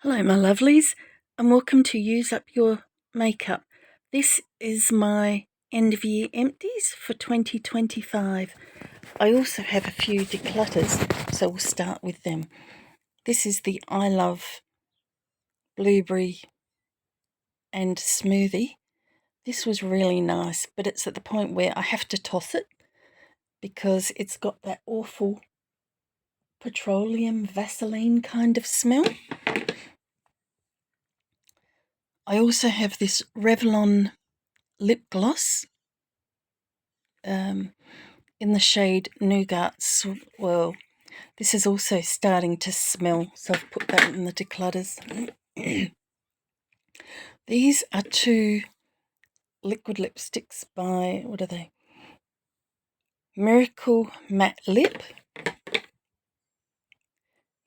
Hello my lovelies, and welcome to Use Up Your Makeup. This is my end of year empties for 2025. I also have a few declutters, so we'll start with them. This is the I Love Blueberry and Smoothie. This was really nice, but it's at the point where I have to toss it because it's got that awful petroleum Vaseline kind of smell. I also have this Revlon lip gloss in the shade Nougat Swirl. This is also starting to smell, so I've put that in the declutters. These are two liquid lipsticks by, what are they? Miracle Matte Lip.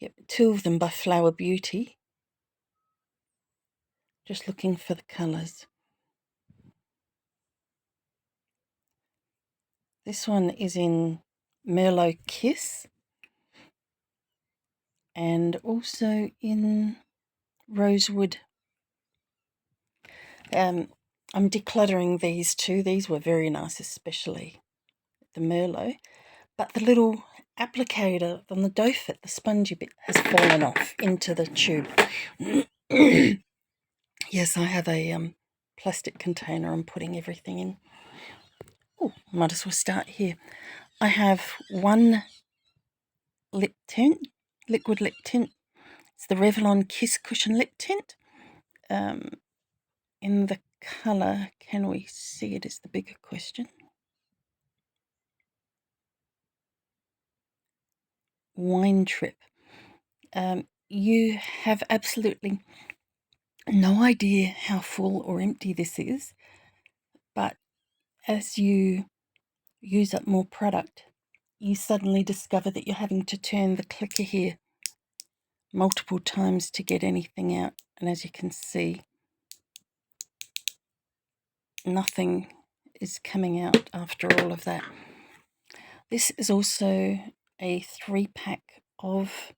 Yep, two of them by Flower Beauty. Just looking for the colours. This one is in Merlot Kiss and also in Rosewood. I'm decluttering these two. These were very nice, especially the Merlot. But the little applicator on the dough fit, the spongy bit, has fallen off into the tube. Yes, I have a plastic container I'm putting everything in. Oh, might as well start here. I have one lip tint, liquid lip tint. It's the Revlon Kiss Cushion Lip Tint. In the colour, can we see it is the bigger question. Wine Trip. You have absolutely no idea how full or empty this is, but as you use up more product, you suddenly discover that you're having to turn the clicker here multiple times to get anything out, and as you can see, nothing is coming out after all of that. This is also a 3-pack of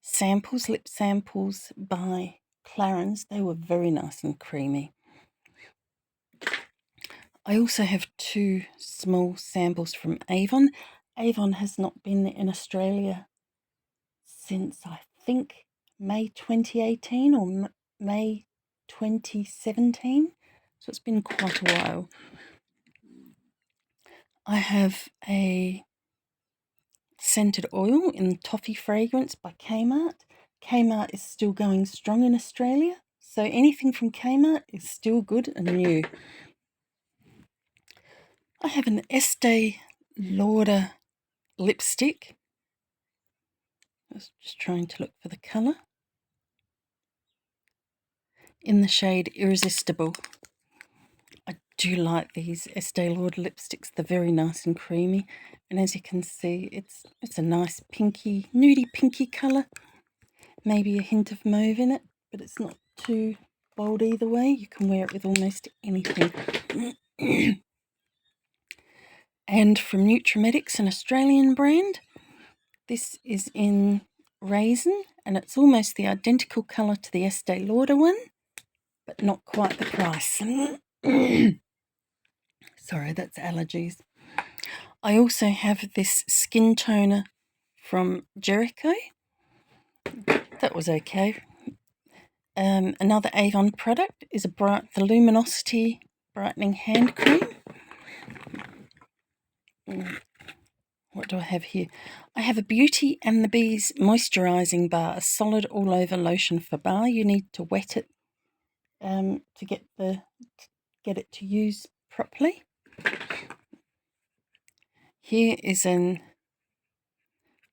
samples, lip samples by Clarins. They were very nice and creamy. I also have two small samples from Avon. Avon has not been in Australia since, I think, May 2018 or May 2017. So it's been quite a while. I have a scented oil in Toffee Fragrance by Kmart. Kmart is still going strong in Australia, so anything from Kmart is still good and new. I have an Estee Lauder lipstick. I was just trying to look for the colour. In the shade Irresistible. I do like these Estee Lauder lipsticks. They're very nice and creamy. And as you can see, it's a nice pinky, nudie pinky colour. Maybe a hint of mauve in it, but it's not too bold either way. You can wear it with almost anything. And from Nutrimedics, an Australian brand, this is in Raisin, and it's almost the identical colour to the Estee Lauder one, but not quite the price. Sorry, that's allergies. I also have this skin toner from Jericho. That was okay. Another Avon product is the Luminosity Brightening Hand Cream. What do I have here? I have a Beauty and the Bees moisturising bar, a solid all-over lotion for bar. You need to wet it to get it to use properly. Here is an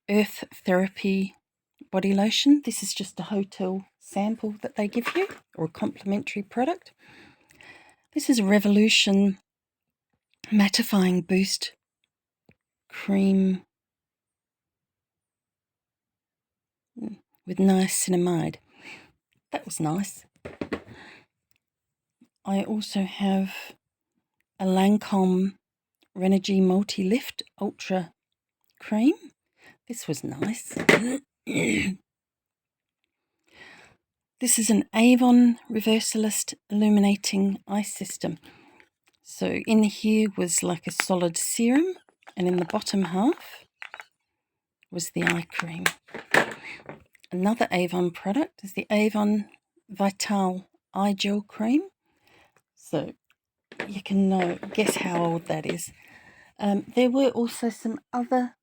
Earth Therapy body lotion. This is just a hotel sample that they give you, or a complimentary product. This is a Revolution Mattifying Boost Cream with niacinamide. That was nice. I also have a Lancome Renogy Multi-Lift Ultra Cream. This was nice. This is an Avon Reversalist Illuminating Eye System. So in here was like a solid serum, and in the bottom half was the eye cream. Another Avon product is the Avon Vital Eye Gel Cream. So you can guess how old that is. There were also some other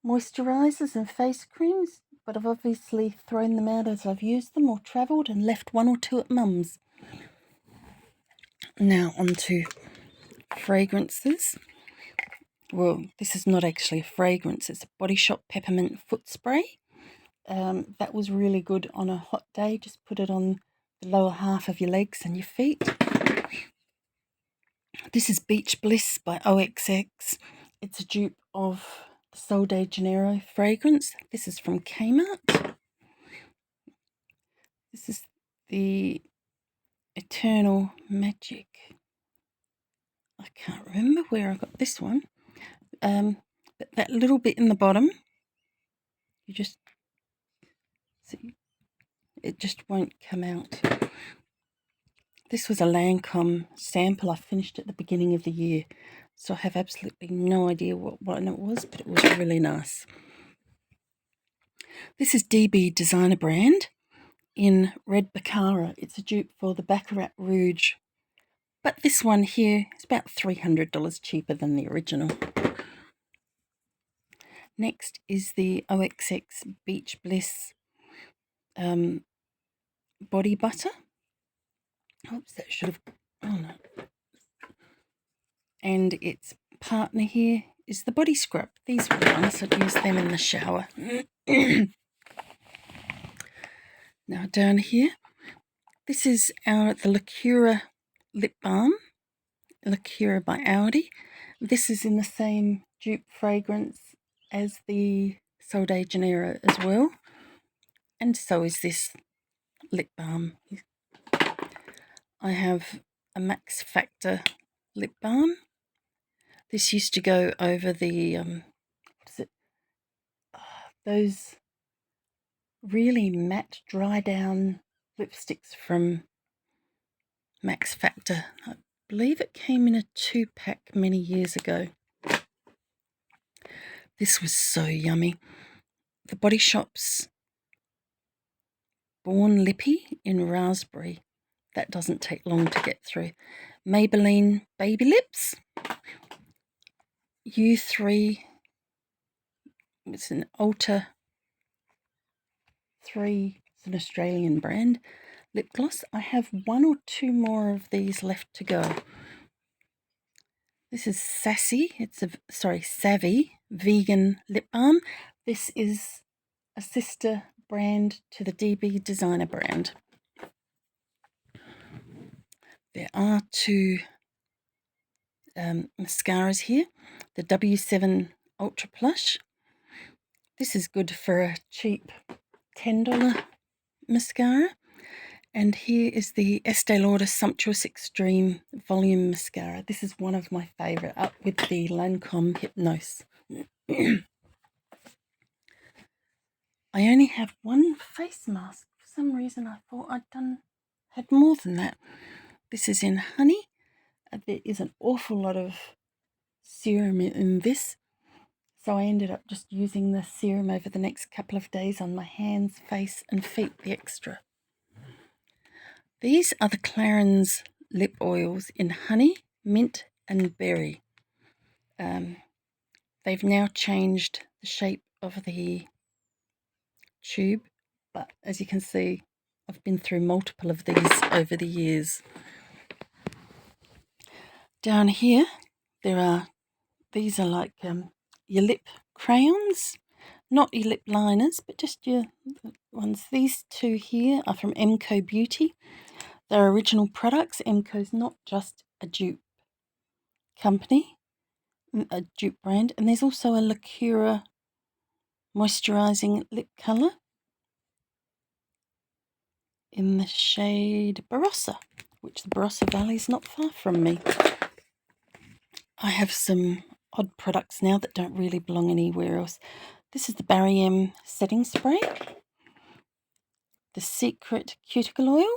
moisturisers and face creams, but I've obviously thrown them out as I've used them or travelled and left one or two at Mum's. Now on to fragrances. Well, this is not actually a fragrance, it's a Body Shop Peppermint Foot Spray. That was really good on a hot day. Just put it on the lower half of your legs and your feet. This is Beach Bliss by OXX. It's a dupe of the Sol de Janeiro fragrance. This is from Kmart. This is the Eternal Magic. I can't remember where I got this one. But that little bit in the bottom, you just see, it just won't come out. This was a Lancome sample. I finished at the beginning of the year, so I have absolutely no idea what one it was, but it was really nice. This is DB Designer Brand in Red Baccarat. It's a dupe for the Baccarat Rouge, but this one here is about $300 cheaper than the original. Next is the OXX Beach Bliss Body Butter. Oops, that should have... oh no. And its partner here is the body scrub. These were nice. I'd use them in the shower. Now down here, this is the Lacura Lip Balm. Lacura by Audi. This is in the same dupe fragrance as the Sol de Janeiro as well. And so is this lip balm. I have a Max Factor lip balm. This used to go over the those really matte dry down lipsticks from Max Factor. I believe it came in a 2-pack many years ago. This was so yummy. The Body Shop's Born Lippy in Raspberry. That doesn't take long to get through. Maybelline Baby Lips. U3. It's an Ultra 3. It's an Australian brand. Lip gloss. I have 1 or 2 more of these left to go. This is Savvy Vegan Lip Balm. This is a sister brand to the DB Designer brand. There are 2 mascaras here. The W7 Ultra Plush. This is good for a cheap $10 mascara. And here is the Estee Lauder Sumptuous Extreme Volume Mascara. This is one of my favourite, up with the Lancome Hypnose. I only have 1 face mask. For some reason I thought had more than that. This is in honey. There is an awful lot of serum in this. So I ended up just using the serum over the next couple of days on my hands, face and feet, the extra. These are the Clarins lip oils in honey, mint and berry. They've now changed the shape of the tube, but as you can see, I've been through multiple of these over the years. Down here, these are like your lip crayons, not your lip liners, but just your ones. These 2 here are from Emco Beauty. They're original products. Emco's not just a dupe company, a dupe brand. And there's also a Lacura moisturising lip colour in the shade Barossa, which the Barossa Valley is not far from me. I have some odd products now that don't really belong anywhere else. This is the Barry M setting spray. the Secret Cuticle Oil.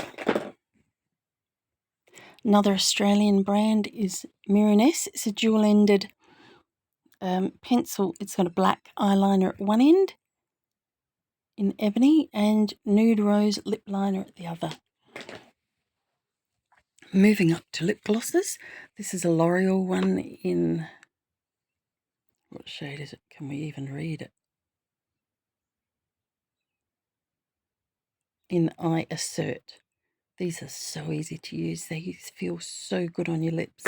Another Australian brand is Mironess. It's a dual-ended pencil. It's got a black eyeliner at one end in ebony and nude rose lip liner at the other. Moving up to lip glosses. This is a L'Oreal one in... what shade is it? Can we even read it? In I Assert. These are so easy to use. They feel so good on your lips.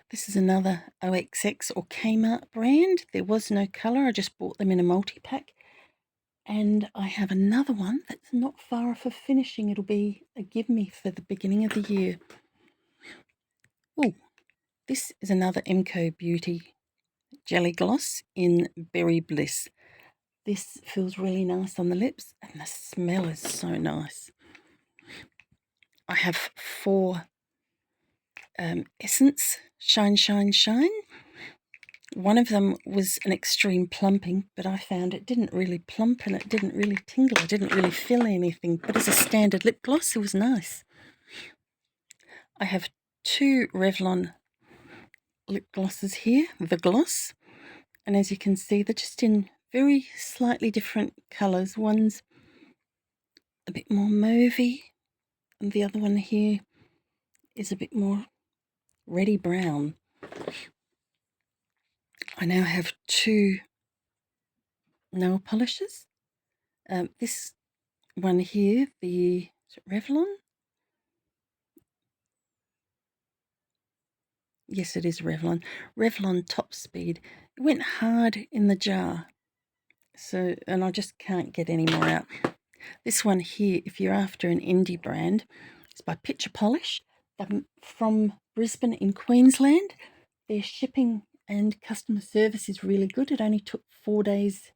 This is another OXX or Kmart brand. There was no colour. I just bought them in a multi-pack. And I have another one that's not far off of finishing. It'll be a give me for the beginning of the year. Oh, this is another MCO Beauty Jelly Gloss in Berry Bliss. This feels really nice on the lips and the smell is so nice. I have 4 Essence Shine Shine Shine. One of them was an extreme plumping, but I found it didn't really plump and it didn't really tingle. I didn't really feel anything, but as a standard lip gloss, it was nice. I have 2 Revlon lip glosses here, the gloss, and as you can see, they're just in very slightly different colours. One's a bit more mauvey, and the other one here is a bit more reddy brown. I now have 2 nail polishes. This one here, is it Revlon? Yes, it is Revlon. Revlon Top Speed. It went hard in the jar, so, and I just can't get any more out. This one here, if you're after an indie brand, it's by Picture Polish. From Brisbane in Queensland. Their shipping and customer service is really good. It only took 4 days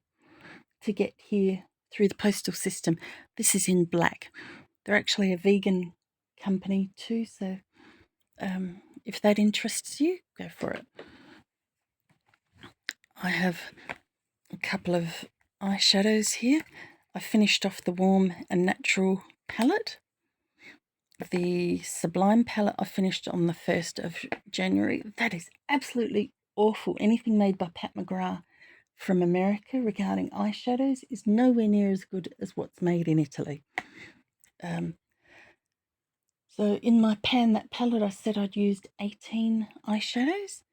to get here through the postal system. This is in black. They're actually a vegan company too, so if that interests you, go for it. I have a couple of eyeshadows here. I finished off the Warm and Natural palette. The Sublime palette I finished on the 1st of January. That is absolutely awful. Anything made by Pat McGrath from America regarding eyeshadows is nowhere near as good as what's made in Italy. So in my pan, that palette, I said I'd used 18 eyeshadows,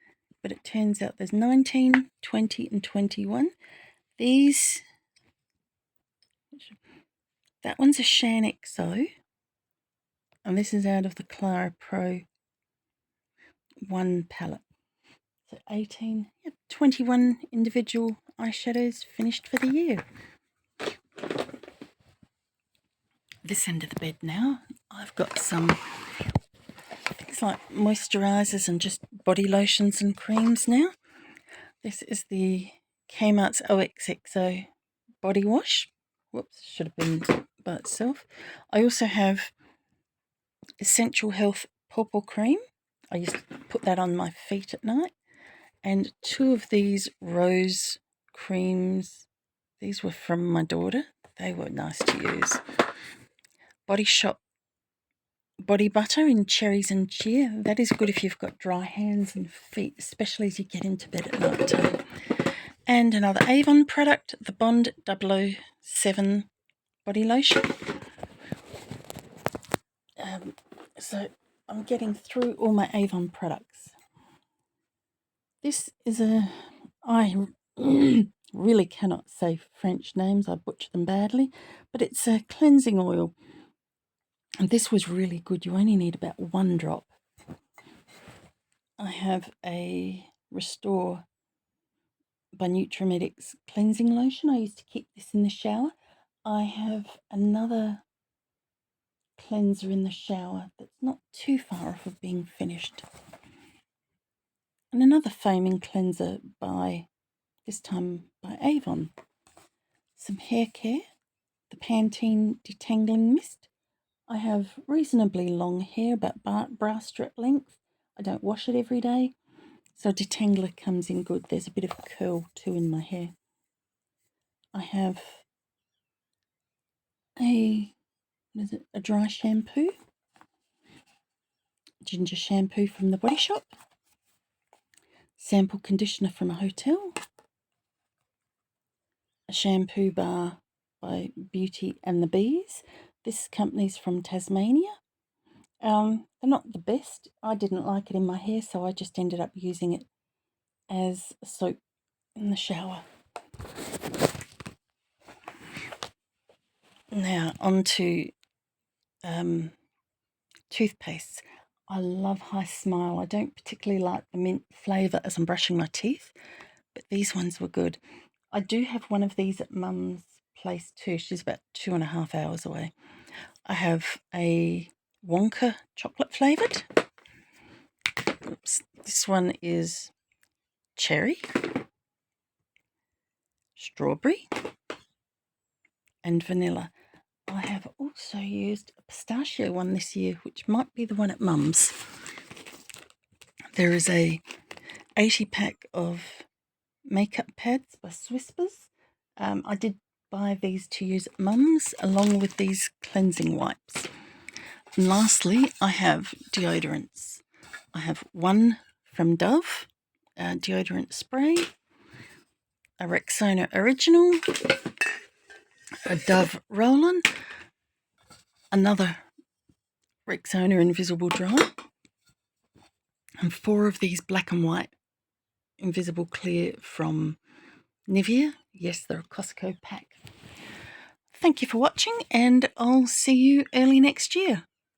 but it turns out there's 19, 20 and 21. These, that one's a Shan XO, and this is out of the Clara Pro 1 palette. So 18, 21 individual eyeshadows finished for the year. This end of the bed now, I've got some things like moisturisers and just body lotions and creams now. This is the Kmart's OXXO body wash. Whoops, should have been by itself. I also have Essential Health Purple Cream. I used to put that on my feet at night. And 2 of these rose creams. These were from my daughter. They were nice to use. Body Shop body butter in cherries and cheer. That is good if you've got dry hands and feet, especially as you get into bed at night time. And another Avon product, the Bond 007 body lotion. So I'm getting through all my Avon products. This is I really cannot say French names, I butcher them badly, but it's a cleansing oil. And this was really good. You only need about 1 drop. I have a Restore by Nutrimedics cleansing lotion. I used to keep this in the shower. I have another cleanser in the shower that's not too far off of being finished. And another foaming cleanser by, this time by Avon. Some hair care, the Pantene Detangling Mist. I have reasonably long hair, about bra strap length. I don't wash it every day, so detangler comes in good. There's a bit of curl too in my hair. I have a dry shampoo, ginger shampoo from the Body Shop, sample conditioner from a hotel, a shampoo bar by Beauty and the Bees. This company's from Tasmania. They're not the best. I didn't like it in my hair, so I just ended up using it as a soap in the shower. Now on to toothpastes. I love High Smile. I don't particularly like the mint flavour as I'm brushing my teeth, but these ones were good. I do have one of these at Mum's place too. She's about 2.5 hours away. I have a Wonka chocolate flavoured. Oops. This one is cherry, strawberry, and vanilla. I have also used a pistachio one this year, which might be the one at Mum's. There is a 80 pack of makeup pads by Swispers. I did buy these to use at Mum's along with these cleansing wipes. And lastly, I have deodorants. I have one from Dove, deodorant spray, a Rexona Original, a Dove Roll-On, another Rexona Invisible Dry, and 4 of these black and white Invisible Clear from Nivea. Yes, they're a Costco pack. Thank you for watching, and I'll see you early next year.